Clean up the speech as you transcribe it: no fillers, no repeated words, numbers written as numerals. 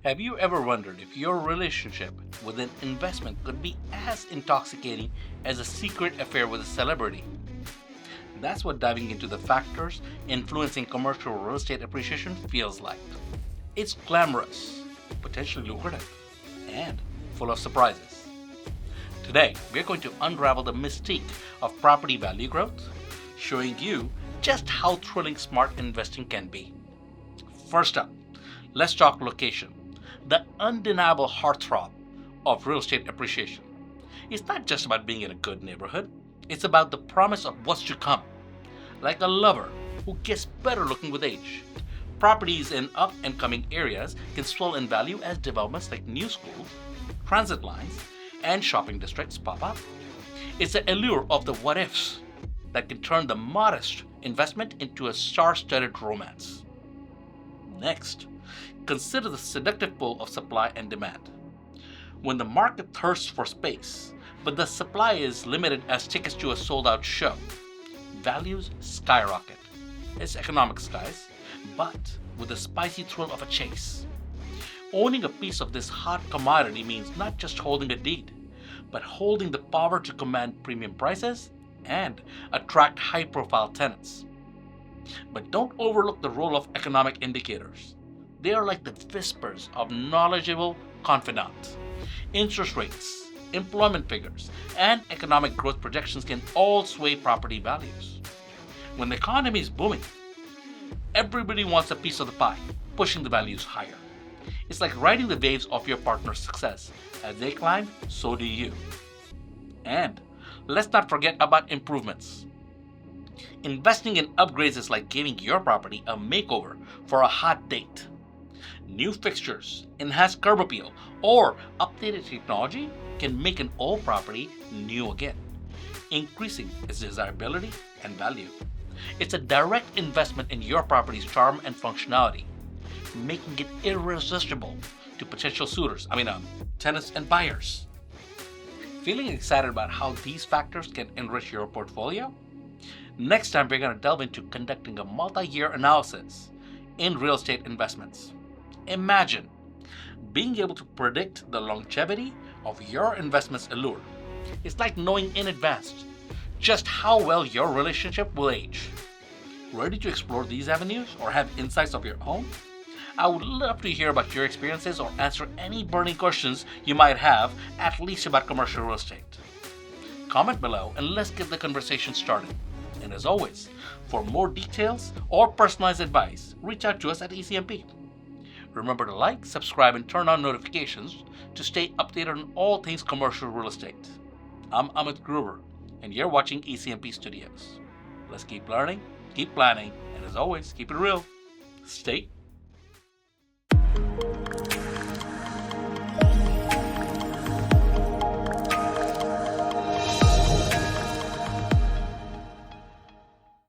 Have you ever wondered if your relationship with an investment could be as intoxicating as a secret affair with a celebrity? That's what diving into the factors influencing commercial real estate appreciation feels like. It's glamorous, potentially lucrative, and full of surprises. Today, we're going to unravel the mystique of property value growth, showing you just how thrilling smart investing can be. First up, let's talk location, the undeniable heartthrob of real estate appreciation. It's not just about being in a good neighborhood, it's about the promise of what's to come. Like a lover who gets better looking with age. Properties in up and coming areas can swell in value as developments like new schools, transit lines, and shopping districts pop up. It's the allure of the what ifs that can turn the modest investment into a star-studded romance. Next, consider the seductive pull of supply and demand. When the market thirsts for space, but the supply is limited as tickets to a sold-out show, values skyrocket. It's economic skies, but with the spicy thrill of a chase. Owning a piece of this hot commodity means not just holding a deed, but holding the power to command premium prices and attract high-profile tenants. But don't overlook the role of economic indicators. They are like the whispers of knowledgeable confidants. Interest rates, employment figures, and economic growth projections can all sway property values. When the economy is booming, everybody wants a piece of the pie, pushing the values higher. It's like riding the waves of your partner's success. As they climb, so do you. And let's not forget about improvements. Investing in upgrades is like giving your property a makeover for a hot date. New fixtures, enhanced curb appeal, or updated technology can make an old property new again, increasing its desirability and value. It's a direct investment in your property's charm and functionality, making it irresistible to potential tenants and buyers. Feeling excited about how these factors can enrich your portfolio? Next time, we're going to delve into conducting a multi-year analysis in real estate investments. Imagine being able to predict the longevity of your investment's allure. It's like knowing in advance just how well your relationship will age. Ready to explore these avenues or have insights of your own? I would love to hear about your experiences or answer any burning questions you might have, at least about commercial real estate. Comment below and let's get the conversation started. And as always, for more details or personalized advice, reach out to us at ECMP. Remember to like, subscribe, and turn on notifications to stay updated on all things commercial real estate. I'm Amit Gruber, and you're watching ECMP Studios. Let's keep learning, keep planning, and as always, keep it real. Stay